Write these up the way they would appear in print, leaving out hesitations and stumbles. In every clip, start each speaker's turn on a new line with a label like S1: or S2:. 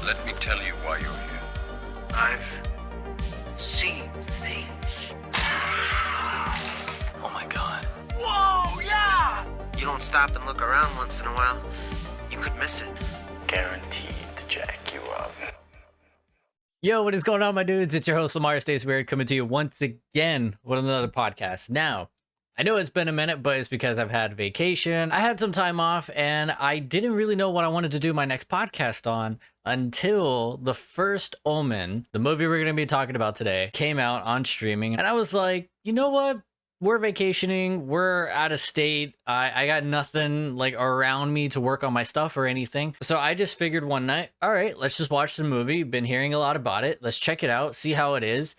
S1: Let me tell you why you're here.
S2: I've seen things.
S3: Oh my god.
S2: Whoa, yeah! You don't stop and look around once in a while, you could miss it.
S3: Guaranteed to jack you up.
S4: Yo, what is going on, my dudes? It's your host, LamarStaysWeird, coming to you once again with another podcast. Now, I know it's been a minute, but it's because I've had vacation. I had some time off, and I didn't really know what I wanted to do my next podcast on until The First Omen, the movie we're going to be talking about today, came out on streaming. And I was like, you know what? We're vacationing. We're out of state. I got nothing like around me to work on my stuff or anything. So I just figured one night, all right, let's just watch the movie. Been hearing a lot about it. Let's check it out, see how it is.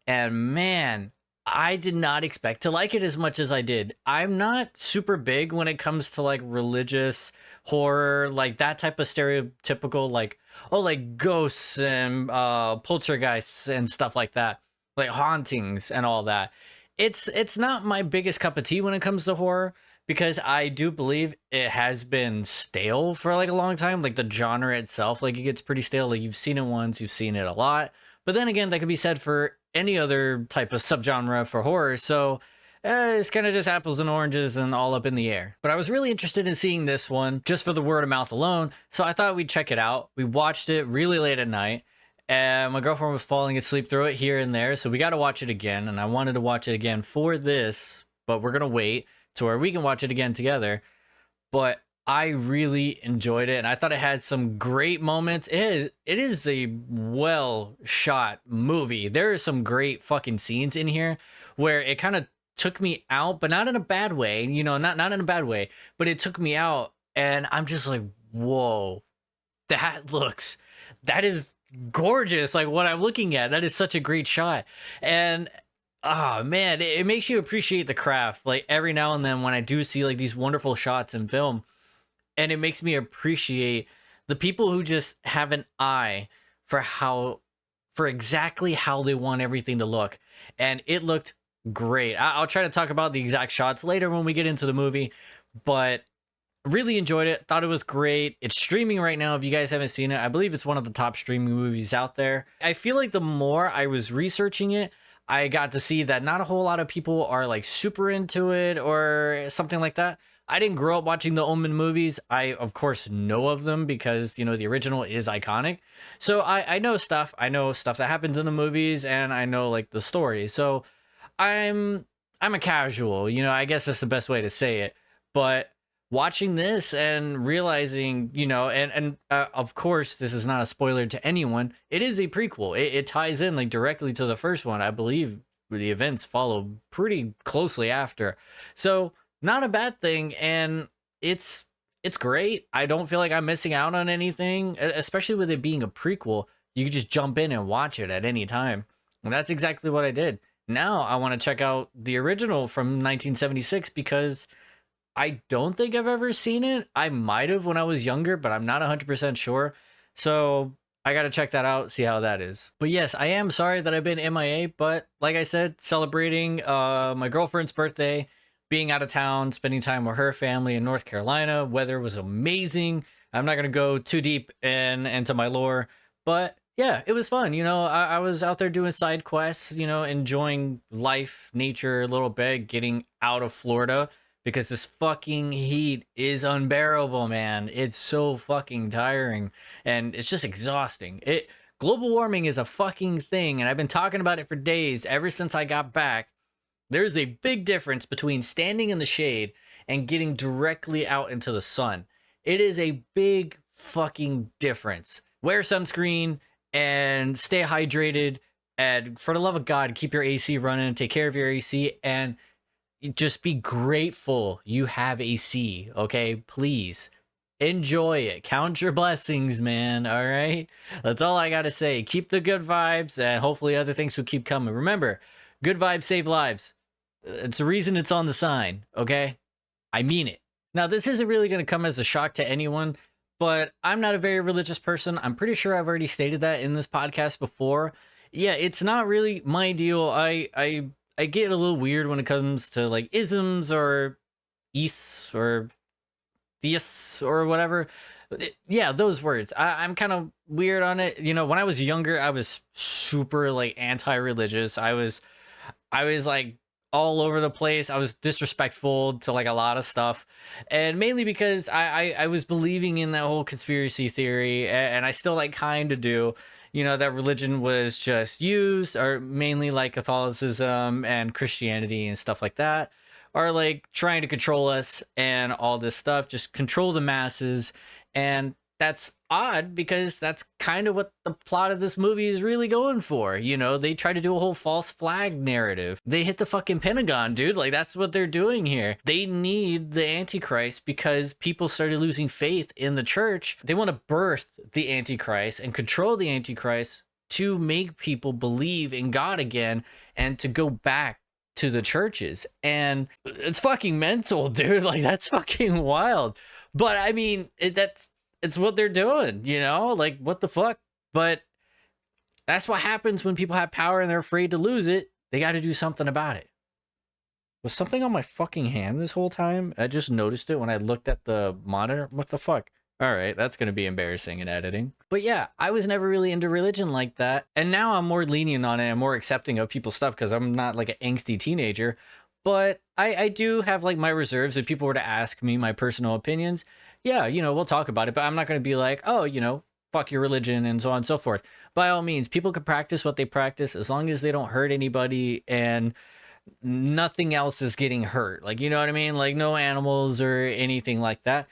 S4: And man, I did not expect to like it as much as I did. I'm not super big when it comes to like religious horror, like that type of stereotypical, like, oh, like ghosts and poltergeists and stuff like that, like hauntings and all that. It's not my biggest cup of tea when it comes to horror, because I do believe it has been stale for like a long time. Like the genre itself, like it gets pretty stale. Like you've seen it once, you've seen it a lot. But then again, that could be said for any other type of subgenre for horror. So it's kind of just apples and oranges and all up in the air. But I was really interested in seeing this one just for the word of mouth alone. So I thought we'd check it out. We watched it really late at night, and my girlfriend was falling asleep through it here and there. So we got to watch it again. And I wanted to watch it again for this, but we're going to wait to where we can watch it again together. But I really enjoyed it, and I thought it had some great moments. It is a well shot movie. There are some great fucking scenes in here where it kind of took me out, but not in a bad way, you know, not in a bad way, but it took me out, and I'm just like, whoa, that is gorgeous. Like what I'm looking at, that is such a great shot. And oh man, it makes you appreciate the craft. Like every now and then when I do see like these wonderful shots in film, and it makes me appreciate the people who just have an eye for exactly how they want everything to look. And it looked great. I'll try to talk about the exact shots later when we get into the movie, but really enjoyed it. Thought it was great. It's streaming right now. If you guys haven't seen it, I believe it's one of the top streaming movies out there. I feel like the more I was researching it, I got to see that not a whole lot of people are like super into it or something like that. I didn't grow up watching the Omen movies. I, of course, know of them because, you know, the original is iconic. So I know stuff. I know stuff that happens in the movies, and I know like the story. So I'm a casual, you know, I guess that's the best way to say it. But watching this and realizing, you know, and of course, this is not a spoiler to anyone. It is a prequel. It ties in like directly to the first one. I believe the events follow pretty closely after. So not a bad thing, and it's great. I don't feel like I'm missing out on anything, especially with it being a prequel. You can just jump in and watch it at any time, and that's exactly what I did. Now I want to check out the original from 1976 because I don't think I've ever seen it. I might have when I was younger, but I'm not 100% sure. So I got to check that out, see how that is. But yes, I am sorry that I've been MIA, but like I said, celebrating my girlfriend's birthday, being out of town, spending time with her family in North Carolina. Weather was amazing. I'm not going to go too deep into my lore, but yeah, it was fun. You know, I was out there doing side quests, you know, enjoying life, nature a little bit, getting out of Florida because this fucking heat is unbearable, man. It's so fucking tiring and it's just exhausting. Global warming is a fucking thing, and I've been talking about it for days ever since I got back. There's a big difference between standing in the shade and getting directly out into the sun. It is a big fucking difference. Wear sunscreen and stay hydrated. And for the love of God, keep your AC running. Take care of your AC and just be grateful you have AC. Okay, please enjoy it. Count your blessings, man. All right, that's all I gotta say. Keep the good vibes, and hopefully other things will keep coming. Remember, good vibes save lives. It's the reason it's on the sign, okay? I mean it. Now, this isn't really going to come as a shock to anyone, but I'm not a very religious person. I'm pretty sure I've already stated that in this podcast before. Yeah, it's not really my deal. I get a little weird when it comes to like isms or easts or theists or whatever. Yeah, those words. I'm kind of weird on it. You know, when I was younger, I was super like anti-religious. I was like all over the place. I was disrespectful to like a lot of stuff, and mainly because I was believing in that whole conspiracy theory, and I still like kind of do. You know, that religion was just used, or mainly like Catholicism and Christianity and stuff like that, are like trying to control us and all this stuff, just control the masses. And that's odd because that's kind of what the plot of this movie is really going for. You know, they try to do a whole false flag narrative. They hit the fucking Pentagon, dude. Like, that's what they're doing here. They need the Antichrist because people started losing faith in the church. They want to birth the Antichrist and control the Antichrist to make people believe in God again and to go back to the churches. And it's fucking mental, dude. Like, that's fucking wild. But I mean, it's what they're doing, you know? Like, what the fuck? But that's what happens when people have power and they're afraid to lose it. They got to do something about it. Was something on my fucking hand this whole time? I just noticed it when I looked at the monitor. What the fuck? All right, that's going to be embarrassing in editing. But yeah, I was never really into religion like that. And now I'm more lenient on it and more accepting of people's stuff because I'm not like an angsty teenager. But I do have like my reserves. If people were to ask me my personal opinions, yeah, you know, we'll talk about it. But I'm not going to be like, oh, you know, fuck your religion and so on and so forth. By all means, people can practice what they practice as long as they don't hurt anybody and nothing else is getting hurt. Like, you know what I mean? Like, no animals or anything like that.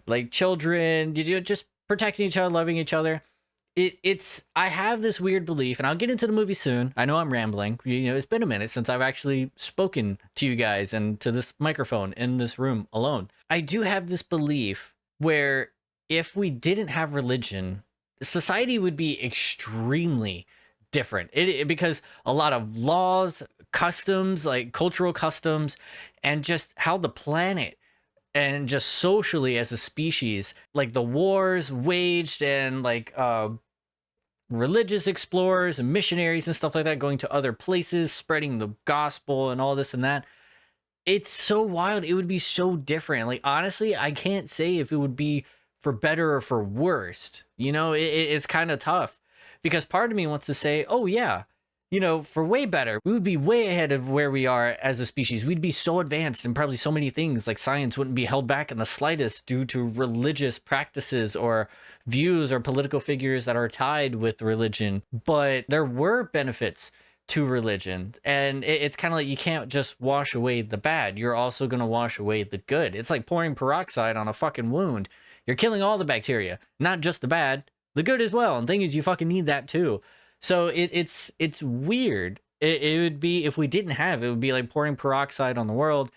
S4: Like, children, you just protecting each other, loving each other. It's I have this weird belief, and I'll get into the movie soon. I know I'm rambling. You know, it's been a minute since I've actually spoken to you guys and to this microphone in this room alone. I do have this belief where if we didn't have religion, society would be extremely different. Because a lot of laws, customs, like cultural customs, and just how the planet and just socially as a species, like the wars waged and like religious explorers and missionaries and stuff like that going to other places, spreading the gospel and all this and that. It's so wild. It would be so different. Like, honestly, I can't say if it would be for better or for worst. You know, it's kind of tough because part of me wants to say, oh yeah, you know, for way better. We would be way ahead of where we are as a species. We'd be so advanced in probably so many things. Like, science wouldn't be held back in the slightest due to religious practices or views or political figures that are tied with religion. But there were benefits to religion, and it's kind of like you can't just wash away the bad. You're also going to wash away the good. It's like pouring peroxide on a fucking wound. You're killing all the bacteria, not just the bad, the good as well. And thing is, you fucking need that too. So it's weird. It would be, if we didn't have it, would be like pouring peroxide on the world.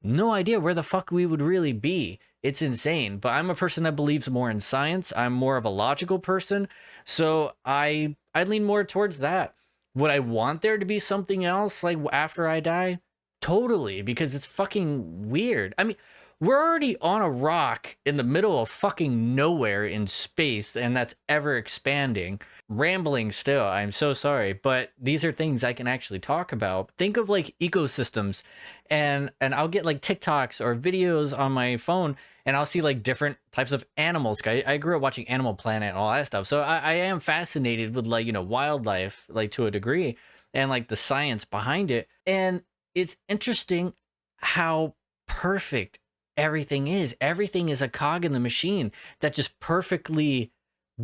S4: No idea where the fuck we would really be. It's insane. But I'm a person that believes more in science. I'm more of a logical person, so I lean more towards that. Would I want there to be something else like after I die? Totally, because it's fucking weird. I mean, we're already on a rock in the middle of fucking nowhere in space, and that's ever expanding. Rambling still, I'm so sorry, but these are things I can actually talk about. Think of like ecosystems, and I'll get like TikToks or videos on my phone, and I'll see like different types of animals. I grew up watching Animal Planet and all that stuff, so I am fascinated with, like, you know, wildlife, like, to a degree, and like the science behind it. And it's interesting how perfect everything is. Everything is a cog in the machine that just perfectly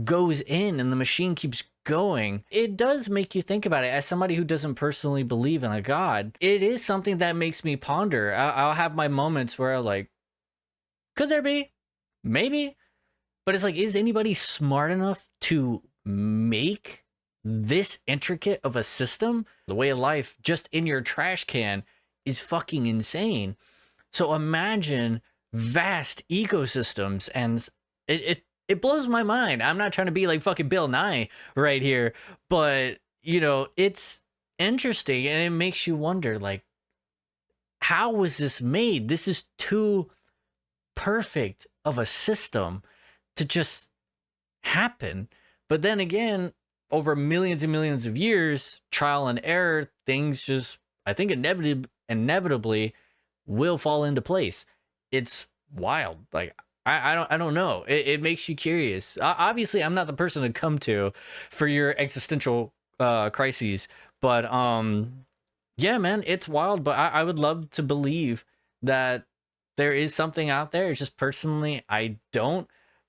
S4: goes in, and the machine keeps going. It does make you think about it. As somebody who doesn't personally believe in a god, it is something that makes me ponder. I'll have my moments where I'm like, could there be? Maybe. But it's like, is anybody smart enough to make this intricate of a system? The way of life just in your trash can is fucking insane. So imagine vast ecosystems, and it blows my mind. I'm not trying to be like fucking Bill Nye right here, but, you know, it's interesting, and it makes you wonder, like, how was this made? This is too perfect of a system to just happen. But then again, over millions and millions of years, trial and error, things just, I think, inevitably will fall into place. It's wild. Like, I don't know. It makes you curious. Obviously, I'm not the person to come to for your existential crises, but yeah, man, it's wild. But I would love to believe that there is something out there. It's just personally, I don't.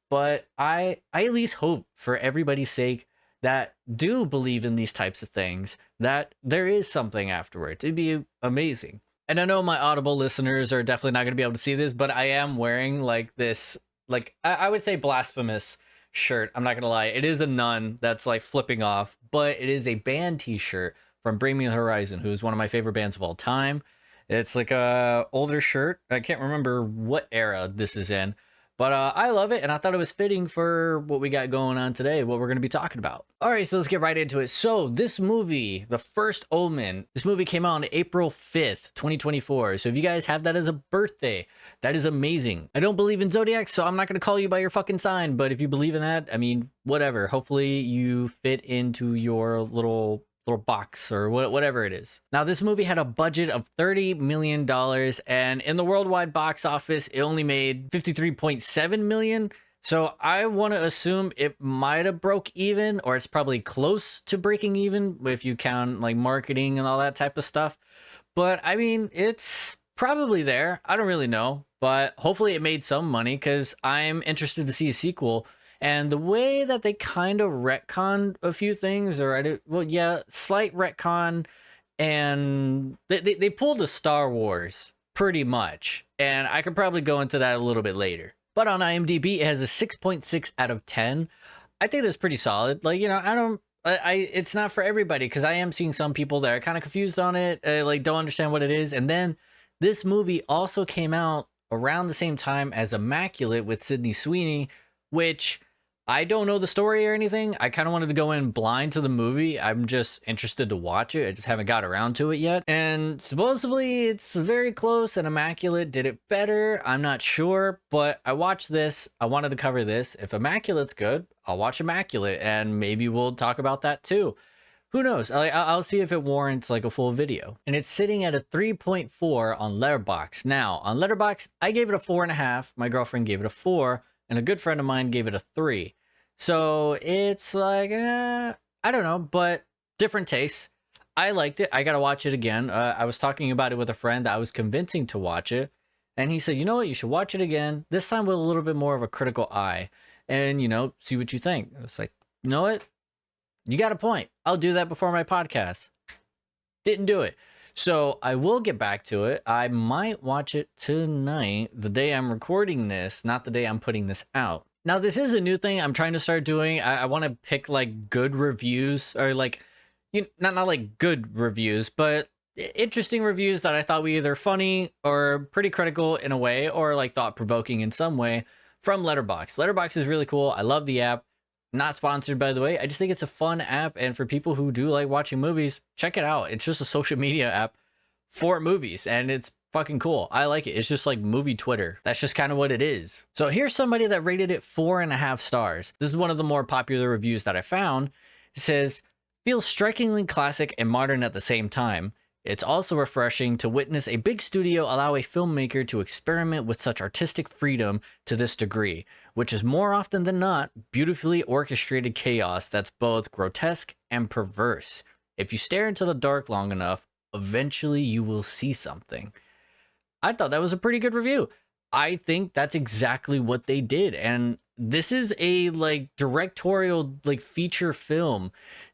S4: But I at least hope for everybody's sake that do believe in these types of things that there is something afterwards. It'd be amazing. And I know my Audible listeners are definitely not going to be able to see this, but I am wearing like this, like I would say blasphemous shirt. I'm not going to lie. It is a nun that's like flipping off, but it is a band t-shirt from Bring Me the Horizon, who is one of my favorite bands of all time. It's like a older shirt. I can't remember what era this is in, but I love it, and I thought it was fitting for what we got going on today, what we're going to be talking about. All right, so let's get right into it. So this movie, The First Omen, this movie came out on April 5th, 2024. So if you guys have that as a birthday, that is amazing. I don't believe in zodiacs, so I'm not going to call you by your fucking sign, but if you believe in that, I mean, whatever. Hopefully you fit into your little box or whatever it is. Now, this movie had a budget of $30 million, and in the worldwide box office, it only made $53.7 million. So I want to assume it might have broke even, or it's probably close to breaking even if you count like marketing and all that type of stuff. But I mean, it's probably there. I don't really know, but hopefully it made some money because I'm interested to see a sequel. And the way that they kind of retconned a few things, slight retcon, and they pulled a Star Wars pretty much. And I could probably go into that a little bit later. But on IMDb, it has a 6.6 out of 10. I think that's pretty solid. Like, you know, it's not for everybody because I am seeing some people that are kind of confused on it, like don't understand what it is. And then this movie also came out around the same time as Immaculate with Sydney Sweeney, which I don't know the story or anything. I kind of wanted to go in blind to the movie. I'm just interested to watch it. I just haven't got around to it yet. And supposedly it's very close and Immaculate did it better. I'm not sure, but I watched this. I wanted to cover this. If Immaculate's good, I'll watch Immaculate and maybe we'll talk about that too. Who knows? I'll see if it warrants like a full video. And it's sitting at a 3.4 on Letterboxd. Now, on Letterboxd, I gave it a 4.5. My girlfriend gave it a 4. And a good friend of mine gave it a 3. So it's like, I don't know, but different tastes. I liked it. I got to watch it again. I was talking about it with a friend that I was convincing to watch it. And he said, you know what? You should watch it again. This time with a little bit more of a critical eye. And, you know, see what you think. I was like, you know what? You got a point. I'll do that before my podcast. Didn't do it. So I will get back to it. I might watch it tonight, the day I'm recording this, not the day I'm putting this out. Now, this is a new thing I'm trying to start doing. I want to pick like good reviews or like, not like good reviews, but interesting reviews that I thought were either funny or pretty critical in a way or like thought provoking in some way from Letterboxd. Letterboxd is really cool. I love the app. Not sponsored, by the way. I just think it's a fun app, and for people who do like watching movies, check it out. It's just a social media app for movies, and it's fucking cool. I like it. It's just like movie Twitter. That's just kind of what it is. So here's somebody that rated it 4.5 stars. This is one of the more popular reviews that I found. It says, feels strikingly classic and modern at the same time. It's also refreshing to witness a big studio allow a filmmaker to experiment with such artistic freedom to this degree, which is more often than not beautifully orchestrated chaos that's both grotesque and perverse. If you stare into the dark long enough, eventually you will see something. I thought that was a pretty good review. I think that's exactly what they did. And this is a like directorial like feature film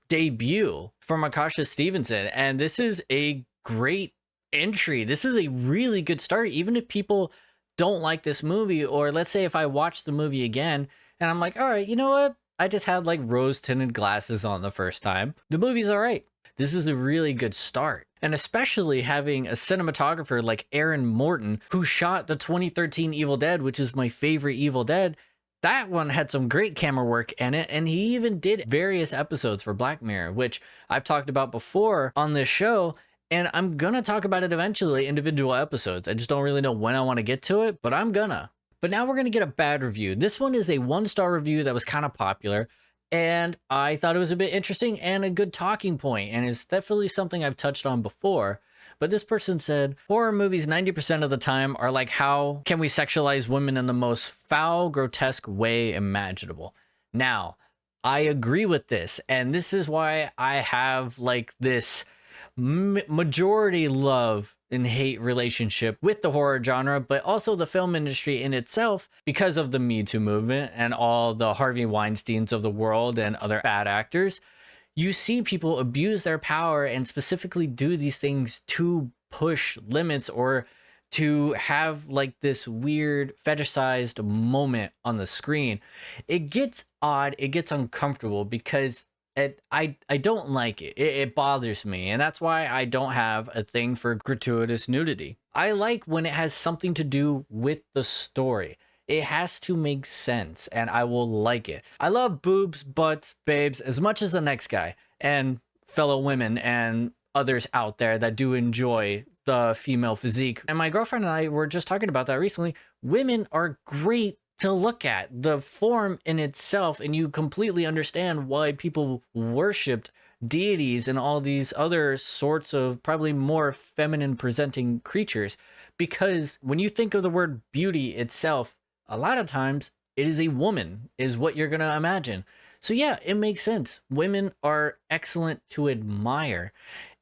S4: debut from Akasha Stevenson, and this is a great entry. This is a really good start, even if people don't like this movie, or let's say if I watch the movie again and I'm like, all right, you know what? I just had like rose tinted glasses on the first time. The movie's all right. This is a really good start. And especially having a cinematographer like Aaron Morton, who shot the 2013 Evil Dead, which is my favorite Evil Dead. That one had some great camera work in it, and he even did various episodes for Black Mirror, which I've talked about before on this show, and I'm gonna talk about it eventually, individual episodes. I just don't really know when I want to get to it, but I'm gonna. But now we're gonna get a bad review. This one is a 1-star review that was kind of popular, and I thought it was a bit interesting and a good talking point, and it's definitely something I've touched on before. but this person said horror movies 90% of the time are like, how can we sexualize women in the most foul, grotesque way imaginable? Now, I agree with this, and this is why I have like this majority love and hate relationship with the horror genre, but also the film industry in itself, because of the Me Too movement and all the Harvey Weinsteins of the world and other bad actors. You see people abuse their power and specifically do these things to push limits or to have like this weird fetishized moment on the screen. It gets odd, it gets uncomfortable because I don't like it. It bothers me, and that's why I don't have a thing for gratuitous nudity. I like when it has something to do with the story. It has to make sense, and I will like it. I love boobs, butts, babes as much as the next guy and fellow women and others out there that do enjoy the female physique. And my girlfriend and I were just talking about that recently. Women are great to look at, the form in itself, and you completely understand why people worshipped deities and all these other sorts of probably more feminine presenting creatures, because when you think of the word beauty itself, a lot of times it is a woman is what you're gonna imagine. So yeah, it makes sense. Women are excellent to admire,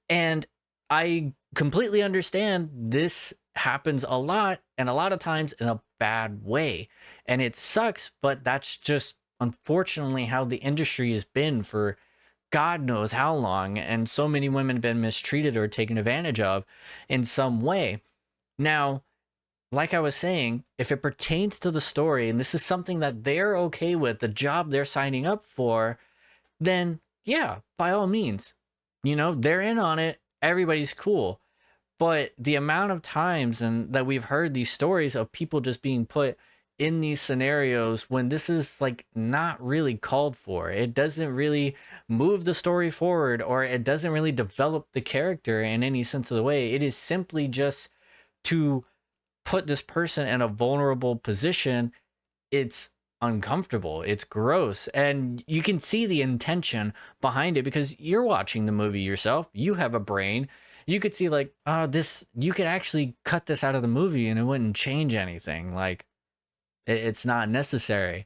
S4: and I completely understand this happens a lot, and a lot of times in a bad way, and it sucks, but that's just unfortunately how the industry has been for God knows how long, and so many women have been mistreated or taken advantage of in some way. Now, like I was saying, if it pertains to the story and this is something that they're okay with, the job they're signing up for, then yeah, by all means, you know, they're in on it, everybody's cool. But the amount of times and that we've heard these stories of people just being put in these scenarios when this is like not really called for, it doesn't really move the story forward, or it doesn't really develop the character in any sense of the way. It is simply just to put this person in a vulnerable position. It's uncomfortable, it's gross, and you can see the intention behind it because you're watching the movie yourself. You have a brain. You could see like, oh, this, you could actually cut this out of the movie and it wouldn't change anything. Like, it's not necessary.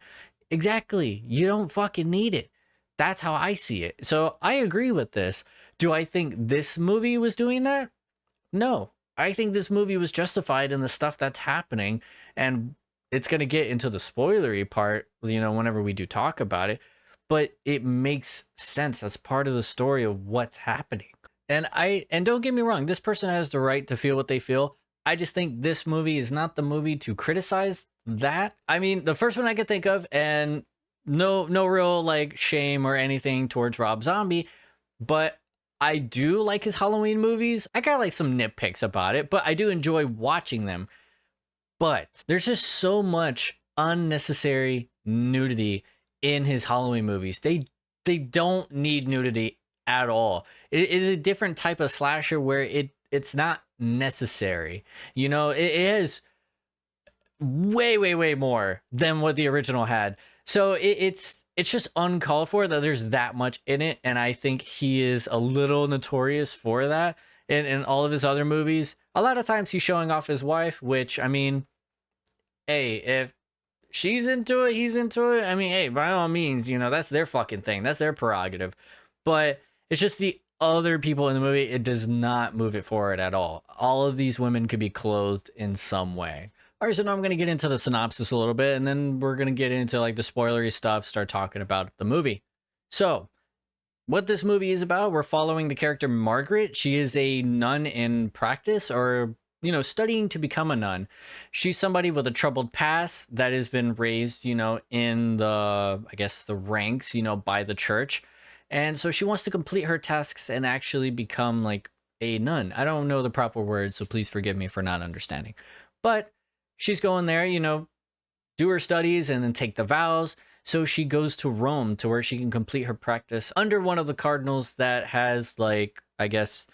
S4: Exactly. You don't fucking need it. That's how I see it. So I agree with this. Do I think this movie was doing that? No. I think this movie was justified in the stuff that's happening, and it's going to get into the spoilery part, you know, whenever we do talk about it, but it makes sense. That's part of the story of what's happening. And don't get me wrong, this person has the right to feel what they feel. I just think this movie is not the movie to criticize that. I mean, the first one I could think of, and no real like shame or anything towards Rob Zombie, but I do like his Halloween movies. I got like some nitpicks about it, but I do enjoy watching them. But there's just so much unnecessary nudity in his Halloween movies. They don't need nudity at all. It is a different type of slasher where it's not necessary. You know, it is way more than what the original had. So it's just uncalled for that there's that much in it, and I think he is a little notorious for that in all of his other movies. A lot of times he's showing off his wife, which, I mean, hey, if she's into it, he's into it, I mean, hey, by all means, you know, that's their fucking thing, that's their prerogative. But it's just the other people in the movie, it does not move it forward at all. All of these women could be clothed in some way. All right, so now I'm going to get into the synopsis a little bit, and then we're going to get into like the spoilery stuff, start talking about the movie. So what this movie is about, we're following the character Margaret. She is a nun in practice, or, you know, studying to become a nun. She's somebody with a troubled past that has been raised, you know, in the, I guess, the ranks, you know, by the church. And so she wants to complete her tasks and actually become like a nun. I don't know the proper word, so please forgive me for not understanding. But she's going there, you know, do her studies and then take the vows. So she goes to Rome to where she can complete her practice under one of the cardinals that has, like, I guess,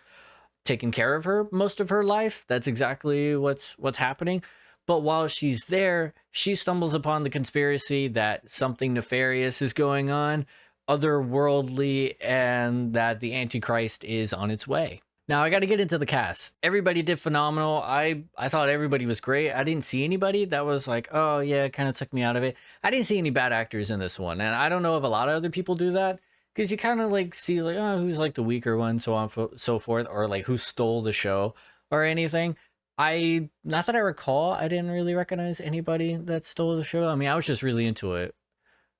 S4: taken care of her most of her life. That's exactly what's happening. But while she's there, she stumbles upon the conspiracy that something nefarious is going on, otherworldly, and that the Antichrist is on its way. Now I got to get into the cast. Everybody did phenomenal. I thought everybody was great. I didn't see anybody that was like, oh yeah, it kind of took me out of it. I didn't see any bad actors in this one, and I don't know if a lot of other people do that, because you kind of like see like, oh, who's like the weaker one, so on so forth, or like who stole the show or anything. Not that I recall, I didn't really recognize anybody that stole the show. I mean, I was just really into it.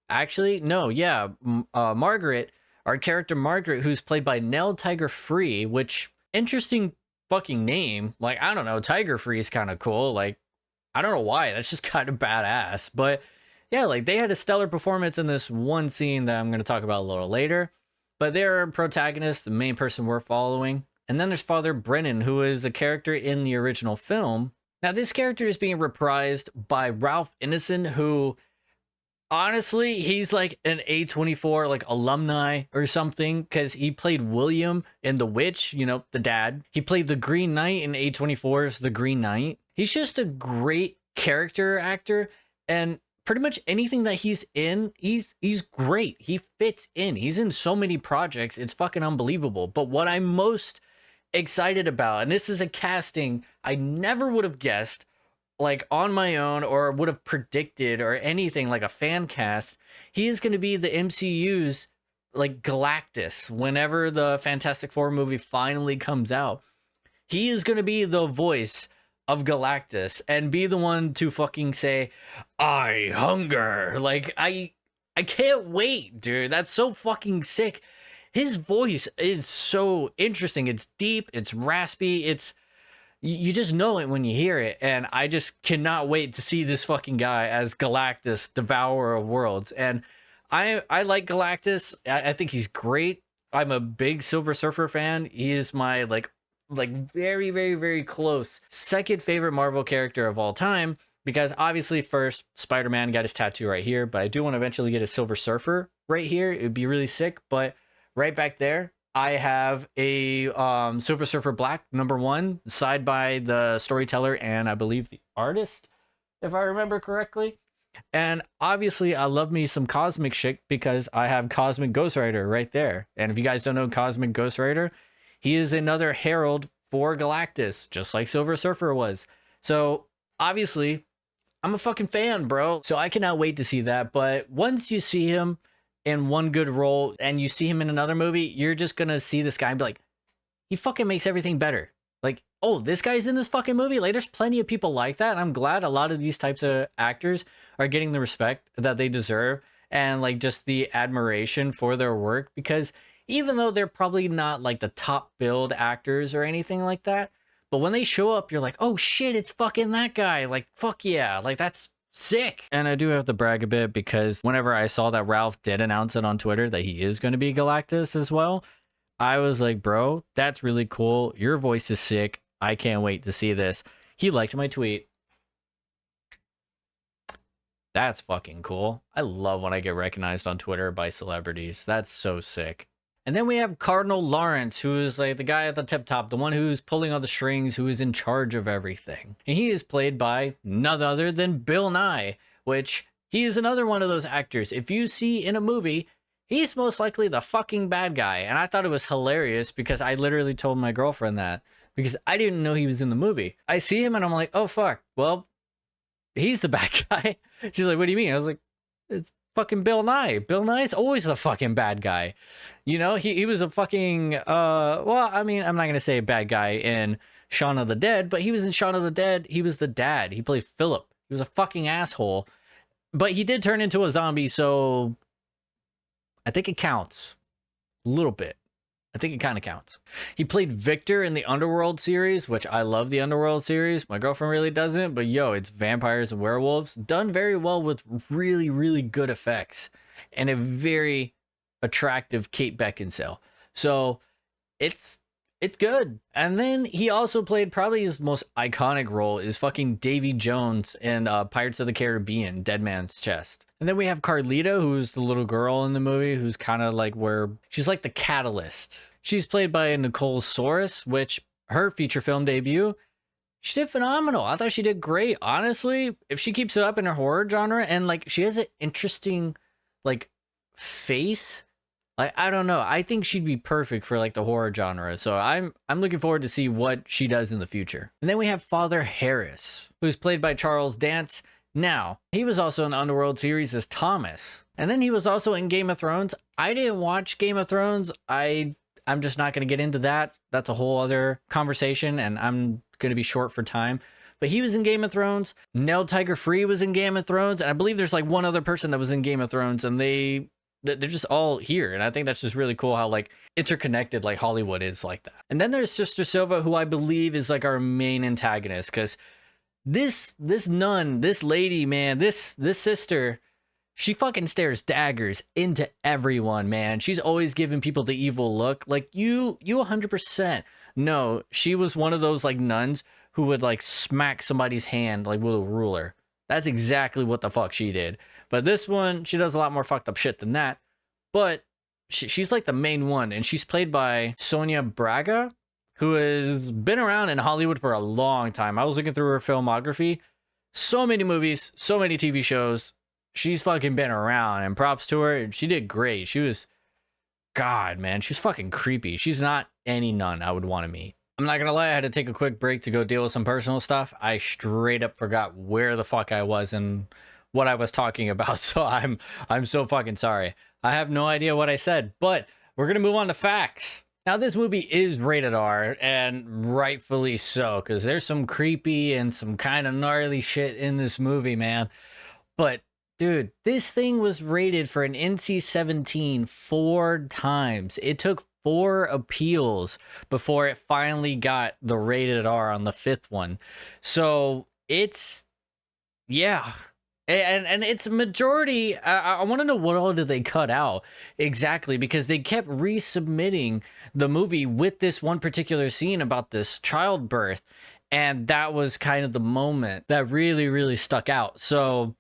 S4: Actually, no, yeah, Margaret, our character Margaret, who's played by Nell Tiger Free, which interesting fucking name. Like, I don't know, Tiger Free is kind of cool. Like, I don't know why, that's just kind of badass. But yeah, like they had a stellar performance in this one scene that I'm going to talk about a little later. But they're protagonists, the main person we're following. And then there's Father Brennan, who is a character in the original film. Now, this character is being reprised by Ralph Ineson, who, honestly, he's like an A24 like alumni or something, because he played William in The Witch, you know, the dad. He played the Green Knight in A24's The Green Knight. He's just a great character actor, and pretty much anything that he's in, he's great. He fits in. He's in so many projects. It's fucking unbelievable. But what I'm most excited about, and this is a casting I never would have guessed like on my own or would have predicted or anything, like a fan cast, he is going to be the MCU's like Galactus whenever the Fantastic Four movie finally comes out. He is going to be the voice of Galactus and be the one to fucking say, I hunger. Like, I can't wait, dude. That's so fucking sick. His voice is so interesting. It's deep, it's raspy, it's, you just know it when you hear it. And I just cannot wait to see this fucking guy as Galactus, Devourer of Worlds. And I like Galactus. I think he's great. I'm a big Silver Surfer fan. He is my like very, very, very close second favorite Marvel character of all time, because obviously first Spider-Man got his tattoo right here, but I do want to eventually get a Silver Surfer right here. It would be really sick. But right back there, I have a Silver Surfer Black #1 side by the storyteller and I believe the artist, if I remember correctly. And obviously I love me some cosmic shit because I have Cosmic Ghost Rider right there. And if you guys don't know Cosmic Ghost Rider, he is another herald for Galactus, just like Silver Surfer was. So obviously I'm a fucking fan, bro. So I cannot wait to see that. But once you see him in one good role and you see him in another movie, you're just gonna see this guy and be like, he fucking makes everything better. Like, oh, this guy's in this fucking movie. Like, there's plenty of people like that. And I'm glad a lot of these types of actors are getting the respect that they deserve and like just the admiration for their work, because even though they're probably not like the top billed actors or anything like that, but when they show up, you're like, oh shit, it's fucking that guy. Like, fuck yeah. Like, that's sick. And I do have to brag a bit, because whenever I saw that Ralph did announce it on Twitter that he is going to be Galactus as well, I was like, bro, that's really cool. Your voice is sick. I can't wait to see this. He liked my tweet. That's fucking cool. I love when I get recognized on Twitter by celebrities. That's so sick. And then we have Cardinal Lawrence, who is like the guy at the tip top, the one who's pulling all the strings, who is in charge of everything. And he is played by none other than Bill Nye, which he is another one of those actors. If you see in a movie, he's most likely the fucking bad guy. And I thought it was hilarious because I literally told my girlfriend that, because I didn't know he was in the movie. I see him and I'm like, oh fuck, well, he's the bad guy. She's like, what do you mean? I was like, it's fucking Bill Nye. Bill Nye's always the fucking bad guy. You know, he was a fucking, well, I mean, I'm not going to say a bad guy in Shaun of the Dead, but he was in Shaun of the Dead. He was the dad. He played Philip. He was a fucking asshole. But he did turn into a zombie, so I think it counts. A little bit. I think it kind of counts. He played Victor in the Underworld series, which I love the Underworld series. My girlfriend really doesn't, but yo, it's vampires and werewolves. Done very well with really, really good effects. And a very attractive Kate Beckinsale. So it's good. And then he also played probably his most iconic role is fucking Davy Jones in Pirates of the Caribbean, Dead Man's Chest. And then we have Carlita, who's the little girl in the movie, who's kind of like where she's like the catalyst. She's played by Nicole Soros, which her feature film debut, she did phenomenal. I thought she did great. Honestly, if she keeps it up in her horror genre, and like she has an interesting like face. Like, I don't know. I think she'd be perfect for like the horror genre. So I'm looking forward to see what she does in the future. And then we have Father Harris, who's played by Charles Dance. Now, he was also in the Underworld series as Thomas. And then he was also in Game of Thrones. I didn't watch Game of Thrones. I'm just not going to get into that. That's a whole other conversation, and I'm going to be short for time. But he was in Game of Thrones. Nell Tiger Free was in Game of Thrones. And I believe there's like one other person that was in Game of Thrones, and they're just all here. And I think that's just really cool how like interconnected like Hollywood is like that. And then there's Sister Silva, who I believe is like our main antagonist, because this nun, this lady, man, this sister, she fucking stares daggers into everyone, man. She's always giving people the evil look. Like you 100% know she was one of those like nuns who would like smack somebody's hand like with a ruler. That's exactly what the fuck she did. But this one, she does a lot more fucked up shit than that. But she's like the main one, and she's played by Sonia Braga, who has been around in Hollywood for a long time. I was looking through her filmography. So many movies, so many TV shows. She's fucking been around, and props to her. She did great. She was, God, man, she's fucking creepy. She's not any nun I would want to meet. I'm not gonna lie, I had to take a quick break to go deal with some personal stuff. I straight up forgot where the fuck I was and what I was talking about. So I'm so fucking sorry. I have no idea what I said, but we're gonna move on to facts. Now, this movie is rated R, and rightfully so, because there's some creepy and some kind of gnarly shit in this movie, man. But dude, this thing was rated for an NC-17 4 times. It took 4 appeals before it finally got the rated R on the 5th one. So it's, yeah. And it's a majority. I want to know what all did they cut out exactly, because they kept resubmitting the movie with this one particular scene about this childbirth. And that was kind of the moment that really, really stuck out. So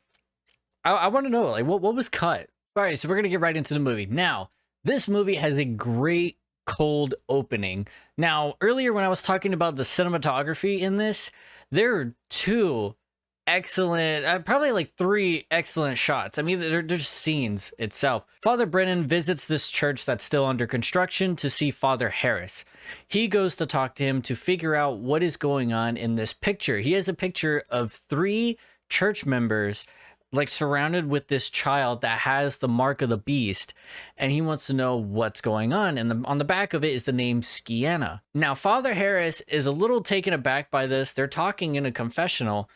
S4: I want to know, like, what was cut? All right, so we're going to get right into the movie. Now, this movie has a great cold opening. Now, earlier when I was talking about the cinematography in this, there are 2 excellent, probably like 3 excellent shots. I mean, they're just scenes itself. Father Brennan visits this church that's still under construction to see Father Harris. He goes to talk to him to figure out what is going on in this picture. He has a picture of 3 church members like surrounded with this child that has the mark of the beast, and he wants to know what's going on. And on the back of it is the name Skiana. Now, Father Harris is a little taken aback by this. They're talking in a confessional,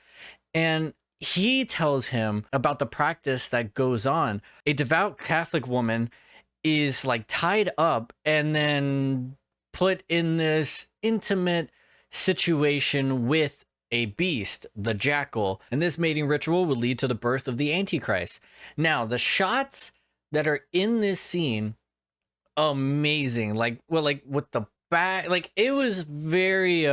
S4: and he tells him about the practice that goes on. A devout Catholic woman is like tied up and then put in this intimate situation with a beast, the jackal, and this mating ritual will lead to the birth of the Antichrist. Now, the shots that are in this scene, amazing. Like, well, like with the back, like it was very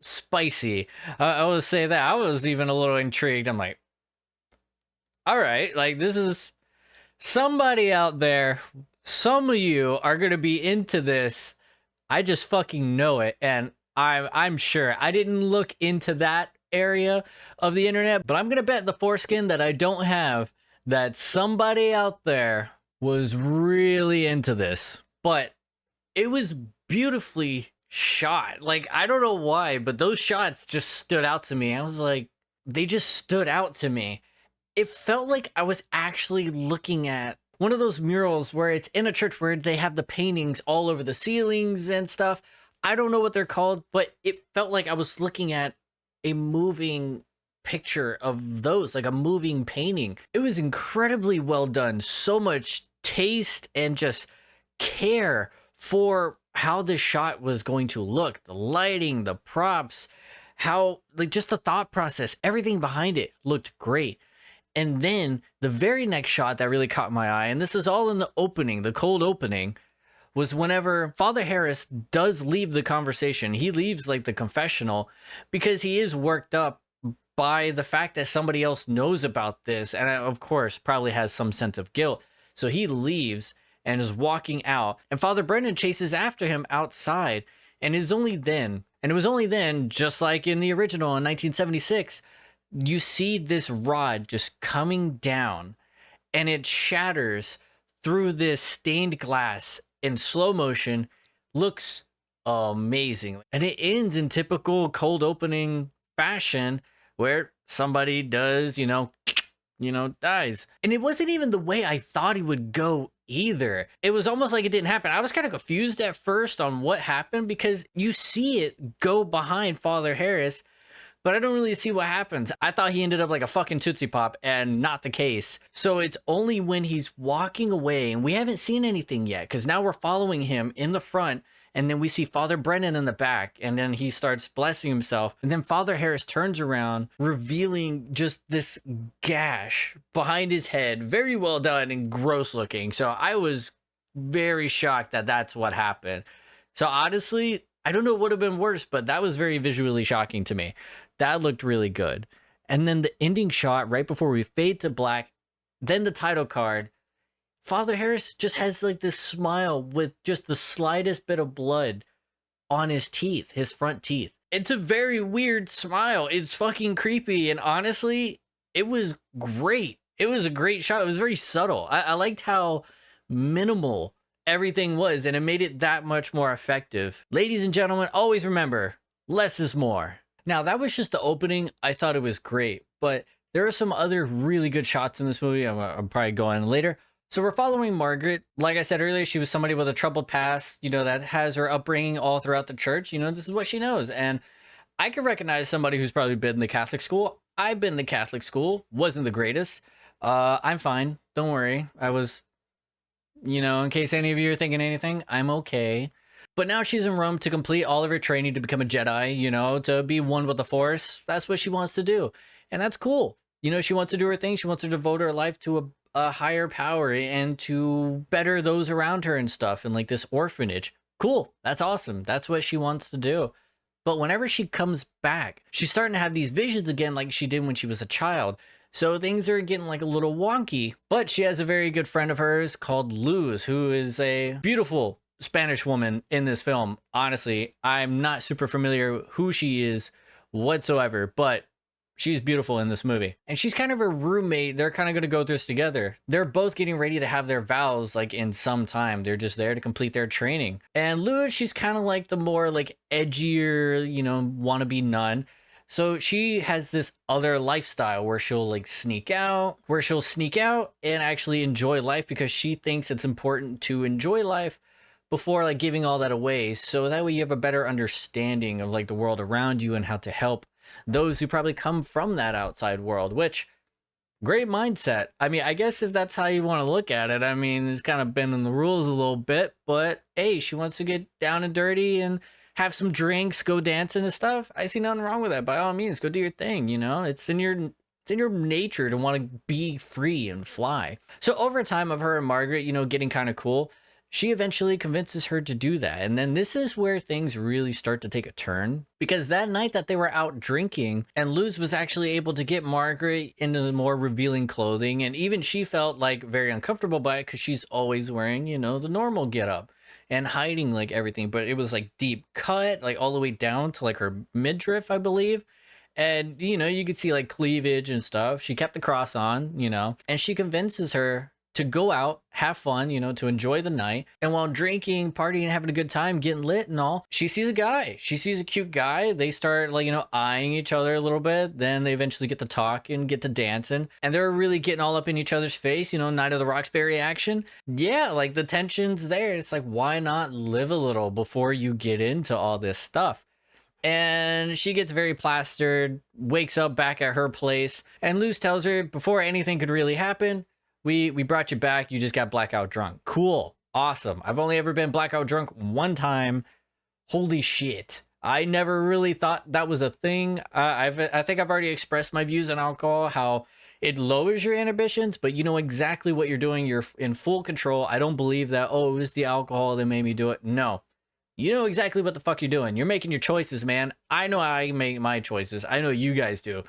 S4: spicy. I would say that. I was even a little intrigued. I'm like, all right, like this is somebody out there. Some of you are gonna be into this. I just fucking know it, and I'm sure. I didn't look into that area of the internet, but I'm gonna bet the foreskin that I don't have that somebody out there was really into this. But it was beautifully shot. Like, I don't know why, but those shots just stood out to me. I was like, they just stood out to me. It felt like I was actually looking at one of those murals where it's in a church where they have the paintings all over the ceilings and stuff. I don't know what they're called, but it felt like I was looking at a moving picture of those, like a moving painting. It was incredibly well done. So much taste and just care for how this shot was going to look. The lighting, the props, how, like, just the thought process, everything behind it looked great. And then the very next shot that really caught my eye, and this is all in the opening, the cold opening, was whenever Father Harris does leave the conversation. He leaves like the confessional because he is worked up by the fact that somebody else knows about this, and of course probably has some sense of guilt. So he leaves and is walking out, and Father Brennan chases after him outside, and it was only then, just like in the original in 1976, you see this rod just coming down, and it shatters through this stained glass in slow motion looks amazing. And it ends in typical cold opening fashion where somebody does, dies. And it wasn't even the way I thought he would go either. It was almost like it didn't happen. I was kind of confused at first on what happened because you see it go behind Father Harris, but I don't really see what happens. I thought he ended up like a fucking Tootsie Pop, and not the case. So it's only when he's walking away, and we haven't seen anything yet, because now we're following him in the front, and then we see Father Brennan in the back, and then he starts blessing himself. And then Father Harris turns around, revealing just this gash behind his head. Very well done and gross looking. So I was very shocked that that's what happened. So honestly, I don't know what would have been worse, but that was very visually shocking to me. That looked really good. And then the ending shot right before we fade to black, then the title card, Father Harris just has like this smile with just the slightest bit of blood on his teeth, his front teeth. It's a very weird smile. It's fucking creepy. And honestly, it was great. It was a great shot. It was very subtle. I liked how minimal everything was, and it made it that much more effective. Ladies and gentlemen, always remember, less is more. Now, that was just the opening. I thought it was great, but there are some other really good shots in this movie. I'm probably going later. So we're following Margaret. Like I said earlier, she was somebody with a troubled past, that has her upbringing all throughout the church. This is what she knows. And I can recognize somebody who's probably been in the Catholic school. I've been in the Catholic school. Wasn't the greatest. I'm fine. Don't worry. I was, in case any of you are thinking anything, I'm okay. But now she's in Rome to complete all of her training to become a Jedi, to be one with the Force. That's what she wants to do. And that's cool. She wants to do her thing. She wants to devote her life to a higher power and to better those around her and stuff, and like this orphanage. Cool. That's awesome. That's what she wants to do. But whenever she comes back, she's starting to have these visions again like she did when she was a child. So things are getting like a little wonky. But she has a very good friend of hers called Luz, who is a beautiful Spanish woman in this film. Honestly, I'm not super familiar who she is whatsoever, but she's beautiful in this movie. And she's kind of her roommate. They're kind of going to go through this together. They're both getting ready to have their vows like in some time. They're just there to complete their training. And Luz, she's kind of like the more like edgier, wannabe nun. So she has this other lifestyle where she'll sneak out and actually enjoy life because she thinks it's important to enjoy life before like giving all that away. So that way you have a better understanding of like the world around you and how to help those who probably come from that outside world, which great mindset. I mean, I guess if that's how you want to look at it, I mean, it's kind of bending the rules a little bit, but hey, she wants to get down and dirty and have some drinks, go dancing and stuff. I see nothing wrong with that. By all means, go do your thing. It's in your nature to want to be free and fly. So over time of her and Margaret, getting kind of cool, she eventually convinces her to do that. And then this is where things really start to take a turn, because that night that they were out drinking and Luz was actually able to get Margaret into the more revealing clothing. And even she felt like very uncomfortable by it because she's always wearing, the normal getup and hiding like everything. But it was like deep cut, like all the way down to like her midriff, I believe. And, you could see like cleavage and stuff. She kept the cross on, and she convinces her to go out, have fun, to enjoy the night. And while drinking, partying, having a good time, getting lit and all, she sees a guy. She sees a cute guy. They start eyeing each other a little bit. Then they eventually get to talking, get to dancing. And they're really getting all up in each other's face, Night of the Roxbury action. Yeah, like the tension's there. It's like, why not live a little before you get into all this stuff? And she gets very plastered, wakes up back at her place. And Luz tells her before anything could really happen, we brought you back. You just got blackout drunk. Cool. Awesome. I've only ever been blackout drunk one time. Holy shit. I never really thought that was a thing. I think I've already expressed my views on alcohol, how it lowers your inhibitions, but you know exactly what you're doing. You're in full control. I don't believe that, it was the alcohol that made me do it. No. You know exactly what the fuck you're doing. You're making your choices, man. I know I make my choices. I know you guys do.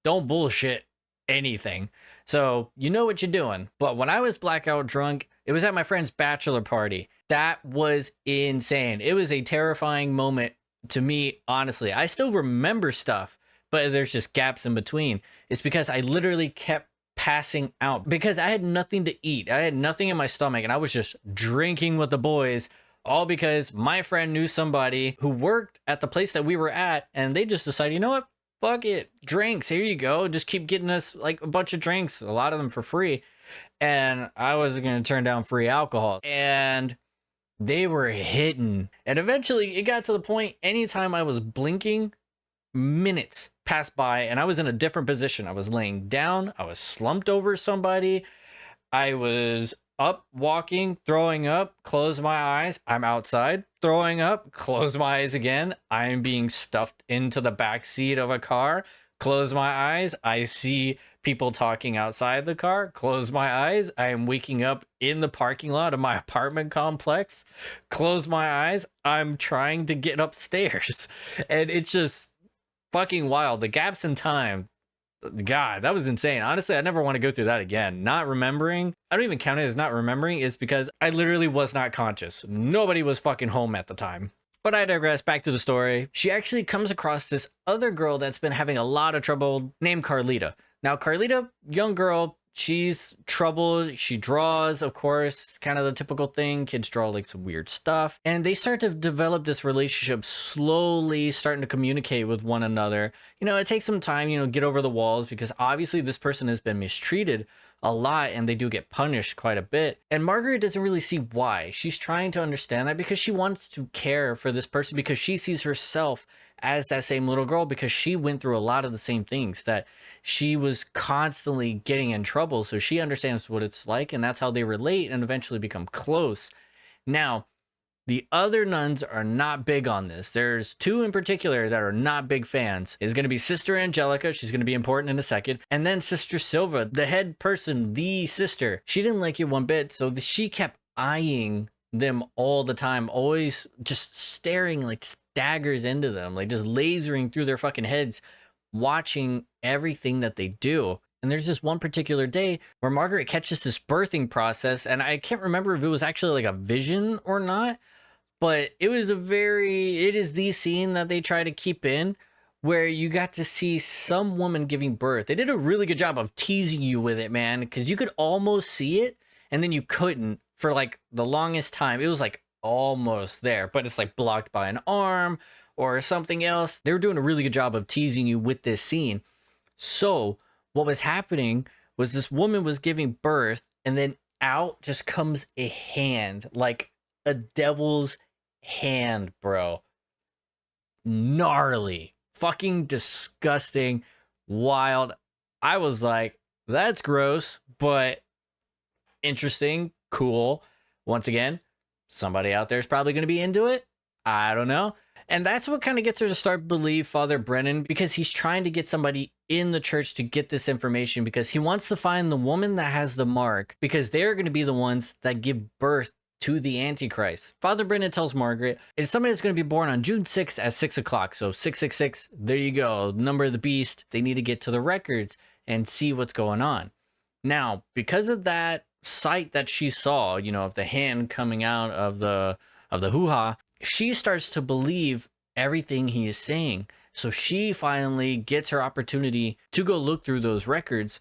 S4: Don't bullshit anything. So you know what you're doing. But when I was blackout drunk, it was at my friend's bachelor party. That was insane. It was a terrifying moment to me, honestly. I still remember stuff, but there's just gaps in between. It's because I literally kept passing out because I had nothing to eat. I had nothing in my stomach and I was just drinking with the boys, all because my friend knew somebody who worked at the place that we were at, and they just decided, you know what? Fuck it. Drinks. Here you go. Just keep getting us like a bunch of drinks, a lot of them for free. And I wasn't going to turn down free alcohol. And they were hitting. And eventually it got to the point, anytime I was blinking, minutes passed by and I was in a different position. I was laying down. I was slumped over somebody. I was up, walking, throwing up, close my eyes. I'm outside, throwing up, close my eyes again. I'm being stuffed into the back seat of a car. Close my eyes. I see people talking outside the car. Close my eyes. I am waking up in the parking lot of my apartment complex. Close my eyes. I'm trying to get upstairs. And it's just fucking wild. The gaps in time. God, that was insane. Honestly, I never want to go through that again. Not remembering. I don't even count it as not remembering, is because I literally was not conscious. Nobody was fucking home at the time. But I digress. Back to the story. She actually comes across this other girl that's been having a lot of trouble named Carlita. Now, Carlita, young girl, she's troubled. She draws, of course, kind of the typical thing. Kids draw like some weird stuff. And they start to develop this relationship, slowly starting to communicate with one another. You know, it takes some time, you know, get over the walls, because obviously this person has been mistreated a lot and they do get punished quite a bit. And Margaret doesn't really see why. She's trying to understand that because she wants to care for this person, because she sees herself as that same little girl, because she went through a lot of the same things, that she was constantly getting in trouble. So she understands what it's like, and that's how they relate and eventually become close. Now, the other nuns are not big on this. There's two in particular that are not big fans. It's going to be Sister Angelica. She's going to be important in a second. And then Sister Silva, the head person, the sister. She didn't like it one bit. So she kept eyeing them all the time, always just staring like daggers into them, like just lasering through their fucking heads, watching everything that they do. And there's this one particular day where Margaret catches this birthing process, and I can't remember if it was actually like a vision or not, but it is the scene that they try to keep in, where you got to see some woman giving birth. They did a really good job of teasing you with it, man, because you could almost see it, and then you couldn't for like the longest time. It was like almost there, but it's like blocked by an arm or something else. They were doing a really good job of teasing you with this scene. So what was happening was this woman was giving birth, and then out just comes a hand, like a devil's hand, bro. Gnarly, fucking disgusting, wild. I was like, that's gross, but interesting, cool. Once again, somebody out there is probably going to be into it. I don't know. And that's what kind of gets her to start believe Father Brennan, because he's trying to get somebody in the church to get this information, because he wants to find the woman that has the mark, because they're going to be the ones that give birth to the Antichrist. Father Brennan tells Margaret it's somebody that's going to be born on June 6th at 6 o'clock. So 666, there you go. Number of the beast. They need to get to the records and see what's going on. Now, because of that sight that she saw, you know, of the hand coming out of the hoo-ha, she starts to believe everything he is saying. So she finally gets her opportunity to go look through those records.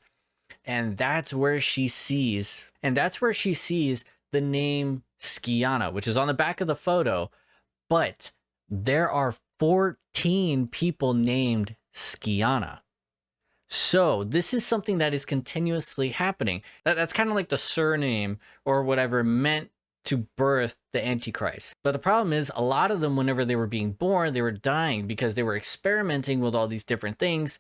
S4: And that's where she sees the name Skiana, which is on the back of the photo. But there are 14 people named Skiana. So this is something that is continuously happening. That's kind of like the surname or whatever meant to birth the Antichrist. But the problem is, a lot of them, whenever they were being born, they were dying because they were experimenting with all these different things.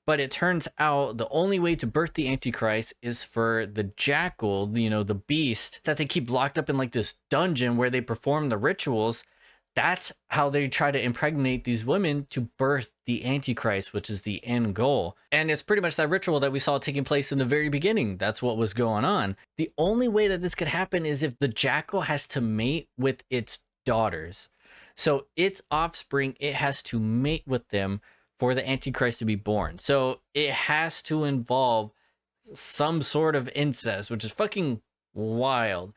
S4: But it turns out the only way to birth the Antichrist is for the jackal, you know, the beast that they keep locked up in like this dungeon where they perform the rituals. That's how they try to impregnate these women to birth the Antichrist, which is the end goal. And it's pretty much that ritual that we saw taking place in the very beginning. That's what was going on. The only way that this could happen is if the jackal has to mate with its daughters. So its offspring, it has to mate with them for the Antichrist to be born. So it has to involve some sort of incest, which is fucking wild.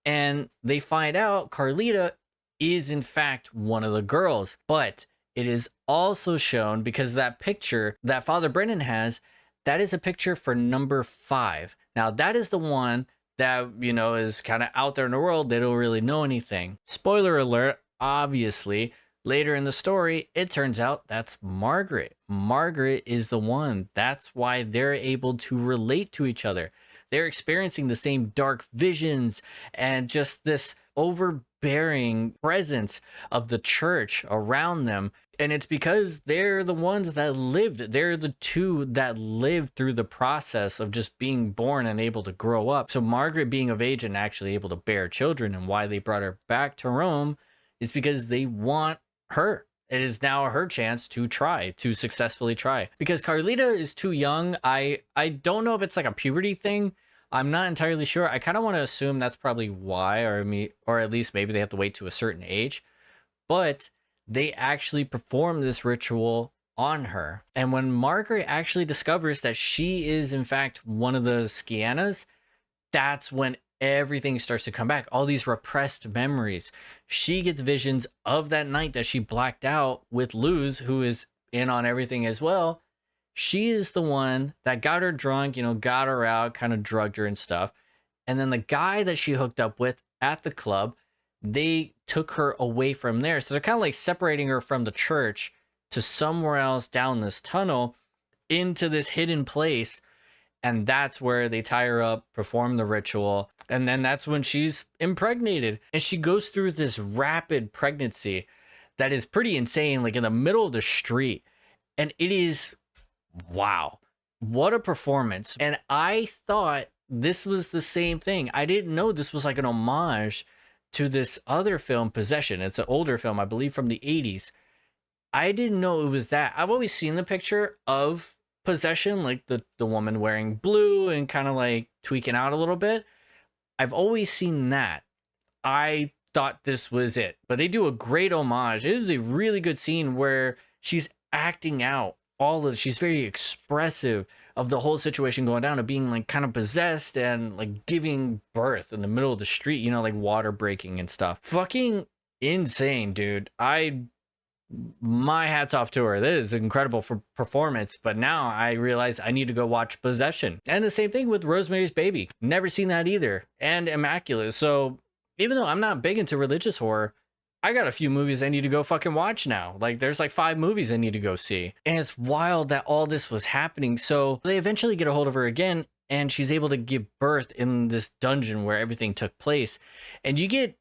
S4: And they find out Carlita is in fact one of the girls, but it is also shown, because that picture that Father Brennan has, That is a picture for number 5. Now, that is the one that, is kind of out there in the world. They don't really know anything. Spoiler alert, obviously, later in the story, it turns out that's Margaret. Margaret is the one. That's why they're able to relate to each other. They're experiencing the same dark visions and just this overbearing presence of the church around them. And it's because they're the ones that lived. They're the two that lived through the process of just being born and able to grow up. So Margaret being of age and actually able to bear children, and why they brought her back to Rome is because they want her. It is now her chance to successfully try. Because Carlita is too young. I don't know if it's like a puberty thing. I'm not entirely sure. I kind of want to assume that's probably why, or at least maybe they have to wait to a certain age. But they actually perform this ritual on her. And when Margaret actually discovers that she is in fact one of the Skianas, that's when everything starts to come back. All these repressed memories. She gets visions of that night that she blacked out with Luz, who is in on everything as well. She is the one that got her drunk, got her out, kind of drugged her and stuff. And then the guy that she hooked up with at the club, they took her away from there. So they're kind of like separating her from the church to somewhere else down this tunnel into this hidden place. And that's where they tie her up, perform the ritual. And then that's when she's impregnated. And she goes through this rapid pregnancy that is pretty insane, like in the middle of the street. And it is, wow, what a performance. And I thought this was the same thing. I didn't know this was like an homage to this other film, Possession. It's an older film, I believe from the 80s. I didn't know it was that. I've always seen the picture of Possession, like the woman wearing blue and kind of like tweaking out a little bit. I've always seen that. I thought this was it, but they do a great homage. It is a really good scene where she's acting out all of it. She's very expressive of the whole situation going down, of being like kind of possessed and like giving birth in the middle of the street, like water breaking and stuff. Fucking insane, dude. My hat's off to her. This is incredible for performance. But now I realize I need to go watch Possession. And the same thing with Rosemary's Baby. Never seen that either. And Immaculate. So even though I'm not big into religious horror, I got a few movies I need to go fucking watch now. Like there's like 5 movies I need to go see. And it's wild that all this was happening. So they eventually get a hold of her again, and she's able to give birth in this dungeon where everything took place. And you get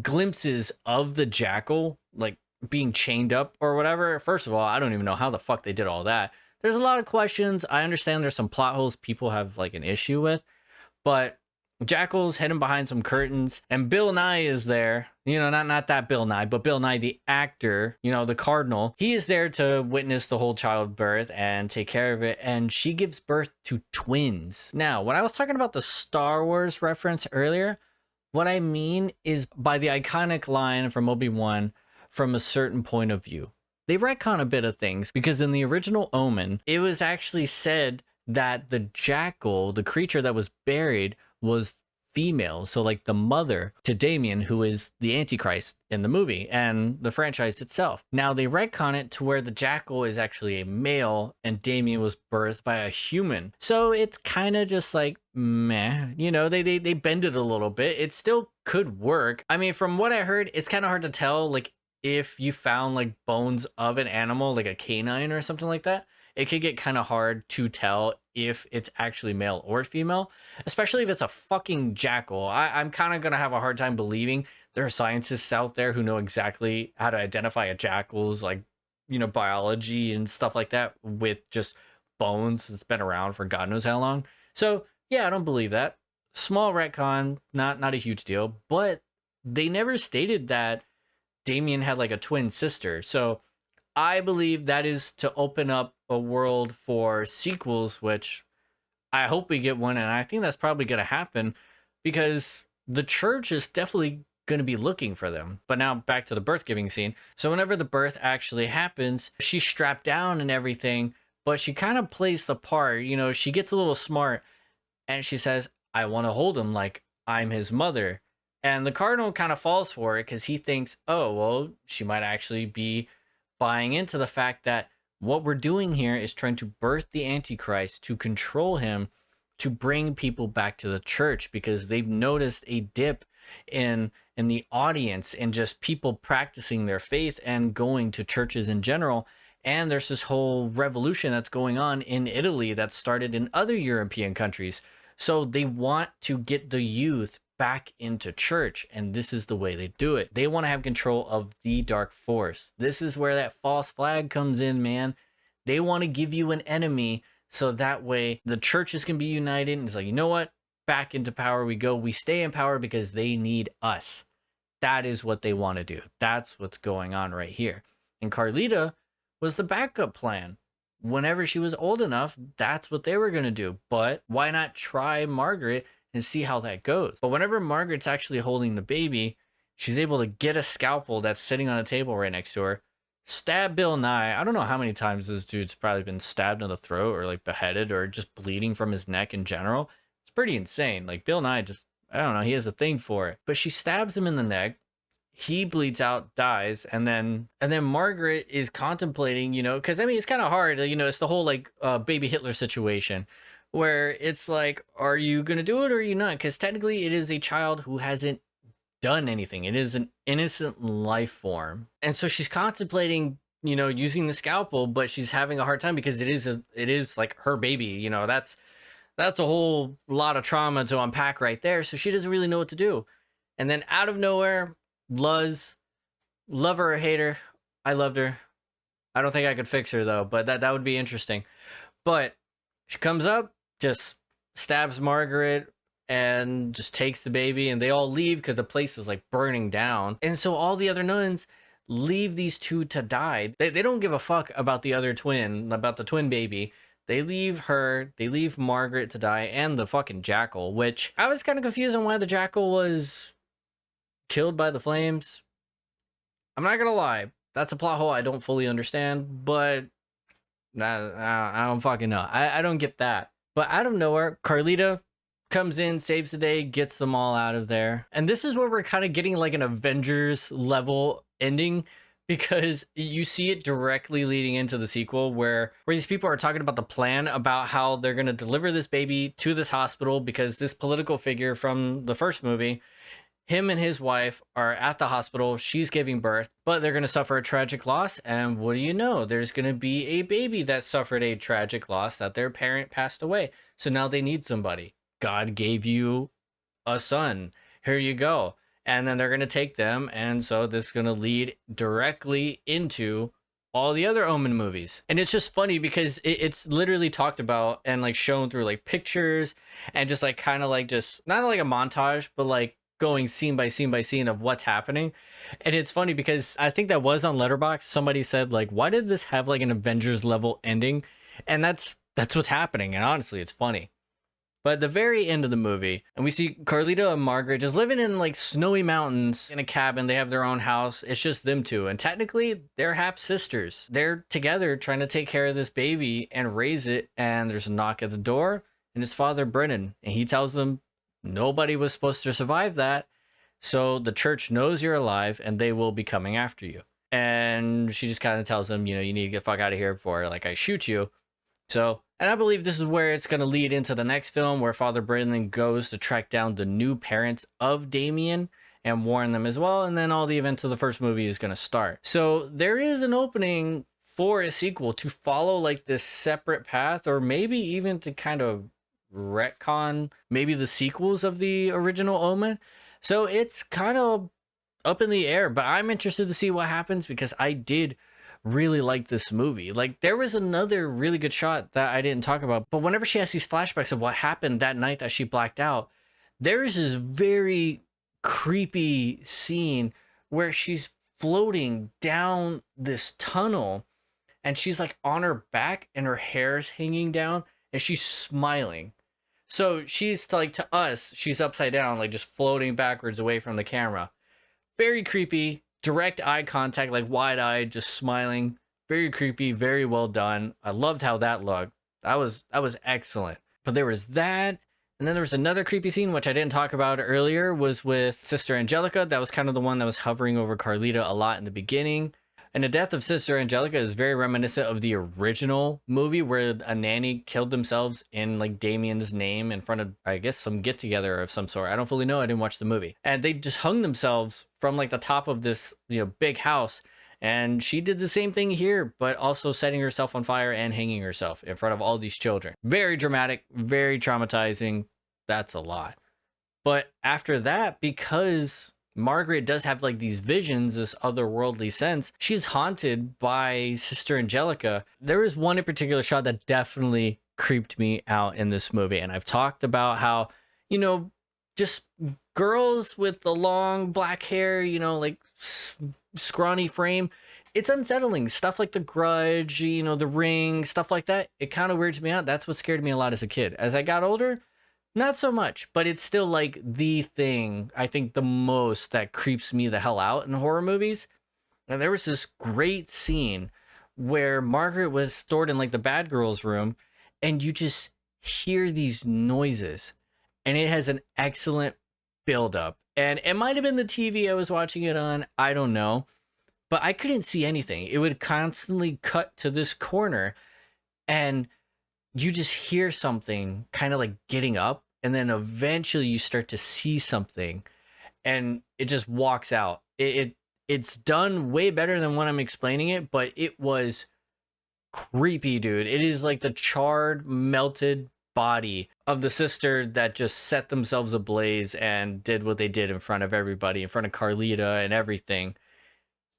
S4: glimpses of the jackal, like being chained up or whatever. First of all, I don't even know how the fuck they did all that. There's a lot of questions. I understand there's some plot holes people have like an issue with, but Jackal's hidden behind some curtains, and Bill Nye is there. Not that Bill Nye, but Bill Nye, the actor, the cardinal. He is there to witness the whole childbirth and take care of it. And she gives birth to twins. Now, when I was talking about the Star Wars reference earlier, what I mean is by the iconic line from Obi-Wan, from a certain point of view. They retcon a bit of things, because in the original Omen, it was actually said that the jackal, the creature that was buried, was female. So like the mother to Damien, who is the Antichrist in the movie and the franchise itself. Now they retcon it to where the jackal is actually a male and Damien was birthed by a human. So it's kind of just like meh, they bend it a little bit. It still could work. I mean, from what I heard, it's kind of hard to tell, like if you found like bones of an animal, like a canine or something like that, it could get kind of hard to tell if it's actually male or female, especially if it's a fucking jackal. I'm kind of going to have a hard time believing there are scientists out there who know exactly how to identify a jackal's like, biology and stuff like that with just bones that's been around for God knows how long. So yeah, I don't believe that. Small retcon, not a huge deal, but they never stated that Damien had like a twin sister. So I believe that is to open up a world for sequels, which I hope we get one. And I think that's probably going to happen because the church is definitely going to be looking for them. But now back to the birth giving scene. So whenever the birth actually happens, she's strapped down and everything, but she kind of plays the part, she gets a little smart and she says, I want to hold him like I'm his mother. And the cardinal kind of falls for it because he thinks, oh, well, she might actually be buying into the fact that What we're doing here is trying to birth the Antichrist to control him, to bring people back to the church, because they've noticed a dip in the audience and just people practicing their faith and going to churches in general. And there's this whole revolution that's going on in Italy that started in other European countries. So they want to get the youth back into church, and this is the way they do it. They want to have control of the dark force. This is where that false flag comes in, man. They want to give you an enemy so that way the churches can be united. And it's like, you know what? Back into power we go. We stay in power because they need us. That is what they want to do. That's what's going on right here. And Carlita was the backup plan. Whenever she was old enough, that's what they were going to do. But why not try Margaret and see how that goes? But whenever Margaret's actually holding the baby, she's able to get a scalpel that's sitting on a table right next to her, stab Bill Nye. I don't know how many times this dude's probably been stabbed in the throat or like beheaded or just bleeding from his neck in general. It's pretty insane. Like Bill Nye just, I don't know, he has a thing for it. But she stabs him in the neck. He bleeds out, dies, and then Margaret is contemplating, you know, because I mean it's kind of hard, you know, it's the whole like baby Hitler situation where it's like, are you gonna do it or are you not? Because technically it is a child who hasn't done anything. It is an innocent life form, and so she's contemplating, you know, using the scalpel, but she's having a hard time because it is like her baby, you know. That's a whole lot of trauma to unpack right there. So she doesn't really know what to do, and then out of nowhere, Luz, love her or hate her, I loved her. I don't think I could fix her though, but that would be interesting. But she comes up, just stabs Margaret and just takes the baby, and they all leave because the place is like burning down. And so all the other nuns leave these two to die. They don't give a fuck about the other twin, about the twin baby. They leave her, they leave Margaret to die, and the fucking jackal, which I was kind of confused on why the jackal was killed by the flames. I'm not gonna lie, that's a plot hole I don't fully understand, but I don't fucking know. I don't get that. But out of nowhere, Carlita comes in, saves the day, gets them all out of there. And this is where we're kind of getting like an Avengers level ending, because you see it directly leading into the sequel where these people are talking about the plan about how they're going to deliver this baby to this hospital, because this political figure from the first movie, him and his wife are at the hospital. She's giving birth, but they're going to suffer a tragic loss. And what do you know? There's going to be a baby that suffered a tragic loss, that their parent passed away. So now they need somebody. God gave you a son. Here you go. And then they're going to take them. And so this is going to lead directly into all the other Omen movies. And it's just funny because it's literally talked about and like shown through like pictures and just like kind of like just not like a montage, but like going scene by scene by scene of what's happening. And it's funny because I think that was on Letterboxd. Somebody said like, why did this have like an Avengers level ending? And that's what's happening. And honestly, it's funny. But at the very end of the movie, and we see Carlita and Margaret just living in like snowy mountains in a cabin. They have their own house. It's just them two. And technically they're half sisters. They're together trying to take care of this baby and raise it. And there's a knock at the door, and it's Father Brennan. And he tells them nobody was supposed to survive that. So the church knows you're alive and they will be coming after you. And she just kind of tells them, you know, you need to get the fuck out of here before like I shoot you. So, and I believe this is where it's going to lead into the next film, where Father Brennan goes to track down the new parents of Damien and warn them as well. And then all the events of the first movie is going to start. So there is an opening for a sequel to follow like this separate path, or maybe even to kind of retcon maybe the sequels of the original Omen. So it's kind of up in the air, but I'm interested to see what happens because I did really like this movie. Like there was another really good shot that I didn't talk about, but whenever she has these flashbacks of what happened that night that she blacked out, there is this very creepy scene where she's floating down this tunnel and she's like on her back and her hair's hanging down and she's smiling. So she's like, to us, she's upside down, like just floating backwards away from the camera. Very creepy. Direct eye contact, like wide-eyed, just smiling. Very creepy, very well done. I loved how that looked. That was excellent. But there was that, and then there was another creepy scene, which I didn't talk about earlier, was with Sister Angelica. That was kind of the one that was hovering over Carlita a lot in the beginning. And the death of Sister Angelica is very reminiscent of the original movie where a nanny killed themselves in like Damien's name in front of, I guess, some get together of some sort. I don't fully know. I didn't watch the movie. And they just hung themselves from like the top of this, big house. And she did the same thing here, but also setting herself on fire and hanging herself in front of all these children. Very dramatic, very traumatizing. That's a lot. But after that, because Margaret does have like these visions, this otherworldly sense, she's haunted by Sister Angelica. There is one in particular shot that definitely creeped me out in this movie. And I've talked about how, just girls with the long black hair, like scrawny frame. It's unsettling. Stuff like The Grudge, The Ring, stuff like that. It kind of weirds me out. That's what scared me a lot as a kid. As I got older, not so much, but it's still like the thing I think the most that creeps me the hell out in horror movies. And there was this great scene where Margaret was stored in like the bad girl's room, and you just hear these noises, and it has an excellent buildup. And it might have been the TV I was watching it on, I don't know, but I couldn't see anything. It would constantly cut to this corner, and you just hear something kind of like getting up, and then eventually you start to see something, and it just walks out. It's done way better than when I'm explaining it, but it was creepy, dude. It is like the charred, melted body of the sister that just set themselves ablaze and did what they did in front of everybody, in front of Carlita and everything.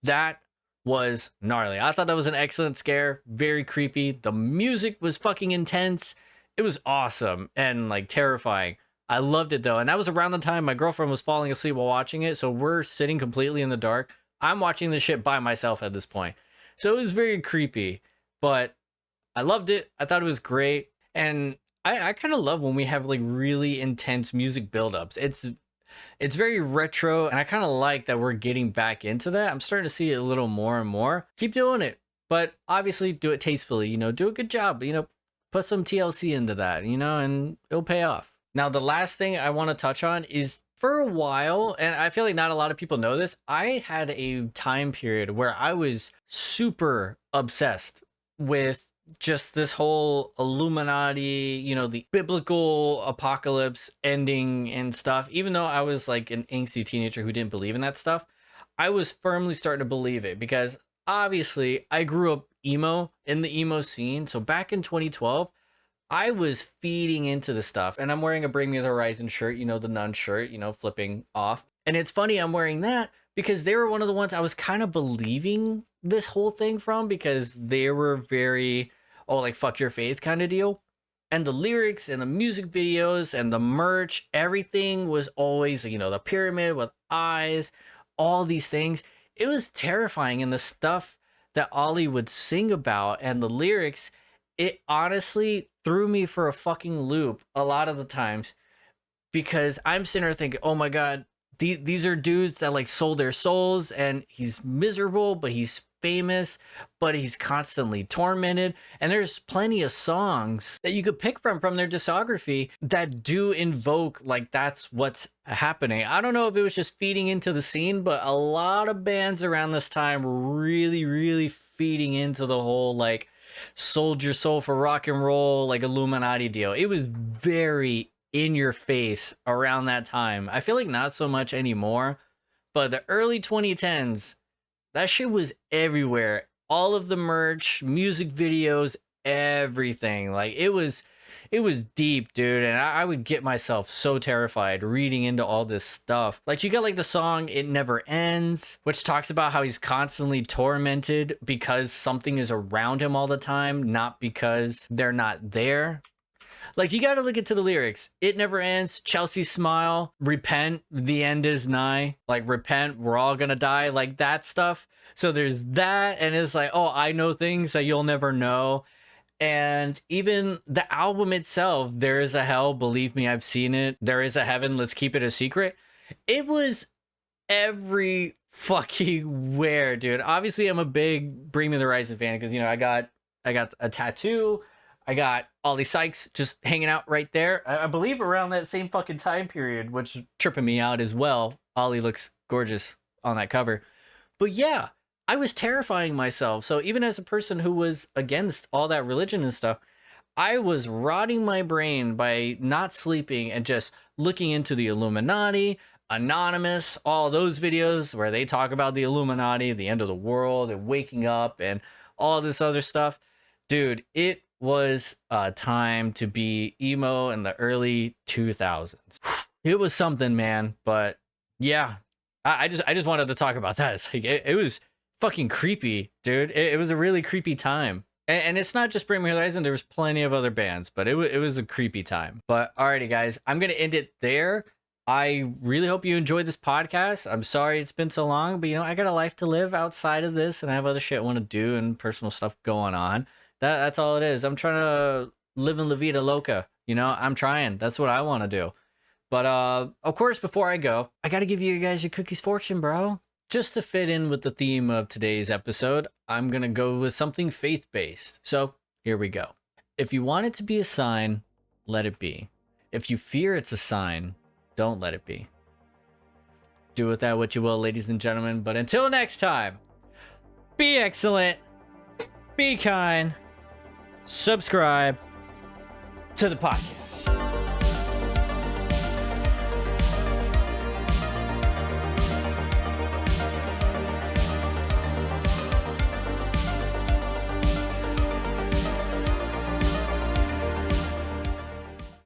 S4: That was gnarly. I thought that was an excellent scare. Very creepy. The music was fucking intense. It was awesome and like terrifying. I loved it though. And that was around the time my girlfriend was falling asleep while watching it. So we're sitting completely in the dark. I'm watching this shit by myself at this point. So it was very creepy, but I loved it. I thought it was great. And I kind of love when we have like really intense music buildups. It's very retro, and I kind of like that we're getting back into that. I'm starting to see it a little more and more. Keep doing it, but obviously do it tastefully, do a good job, put some TLC into that, and it'll pay off. Now, the last thing I want to touch on is, for a while, and I feel like not a lot of people know this, I had a time period where I was super obsessed with just this whole Illuminati, the biblical apocalypse ending and stuff. Even though I was like an angsty teenager who didn't believe in that stuff, I was firmly starting to believe it, because obviously I grew up emo, in the emo scene. So back in 2012, I was feeding into the stuff, and I'm wearing a Bring Me the Horizon shirt, the nun shirt, flipping off. And it's funny I'm wearing that because they were one of the ones I was kind of believing this whole thing from, because they were very, like fuck your faith kind of deal. And the lyrics and the music videos and the merch, everything was always, the pyramid with eyes, all these things. It was terrifying. And the stuff that Ollie would sing about and the lyrics, it honestly threw me for a fucking loop a lot of the times, because I'm sitting there thinking, oh my God, these are dudes that like sold their souls, and he's miserable, but he's famous, but he's constantly tormented. And there's plenty of songs that you could pick from their discography that do invoke like that's what's happening. I don't know if it was just feeding into the scene, but a lot of bands around this time were really, really feeding into the whole like sold your soul for rock and roll, like Illuminati deal. It was very in your face around that time. I feel like not so much anymore, but the early 2010s, that shit was everywhere. All of the merch, music videos, everything. Like it was deep, dude. And I would get myself so terrified reading into all this stuff. Like you got like the song It Never Ends, which talks about how he's constantly tormented because something is around him all the time, not because they're not there. Like you got to look into the lyrics. It never ends. Chelsea smile. Repent. The end is nigh. Like repent. We're all gonna die. Like that stuff. So there's that, and it's like, oh, I know things that you'll never know. And even the album itself, There Is a Hell, Believe Me, I've Seen It. There Is a Heaven, Let's Keep It a Secret. It was every fucking where, dude. Obviously, I'm a big Bring Me the Horizon fan because I got a tattoo. I got Ollie Sykes just hanging out right there. I believe around that same fucking time period, which tripping me out as well. Ollie looks gorgeous on that cover. But yeah, I was terrifying myself. So even as a person who was against all that religion and stuff, I was rotting my brain by not sleeping and just looking into the Illuminati, Anonymous, all those videos where they talk about the Illuminati, the end of the world, and waking up and all this other stuff. Dude, it was a time to be emo in the early 2000s. It was something, man. But yeah, I just wanted to talk about that. It's like it was fucking creepy, dude. It was a really creepy time. And it's not just Bring Me Horizon. There was plenty of other bands, but it was a creepy time. But alrighty, guys, I'm gonna end it there. I really hope you enjoyed this podcast. I'm sorry it's been so long, but you know, I got a life to live outside of this, and I have other shit I want to do and personal stuff going on. That's all it is. I'm trying to live in La Vida Loca. You know, I'm trying. That's what I want to do. But of course, before I go, I got to give you guys your cookies fortune, bro. Just to fit in with the theme of today's episode, I'm going to go with something faith-based. So here we go. If you want it to be a sign, let it be. If you fear it's a sign, don't let it be. Do with that what you will, ladies and gentlemen. But until next time, be excellent, be kind, subscribe to the podcast.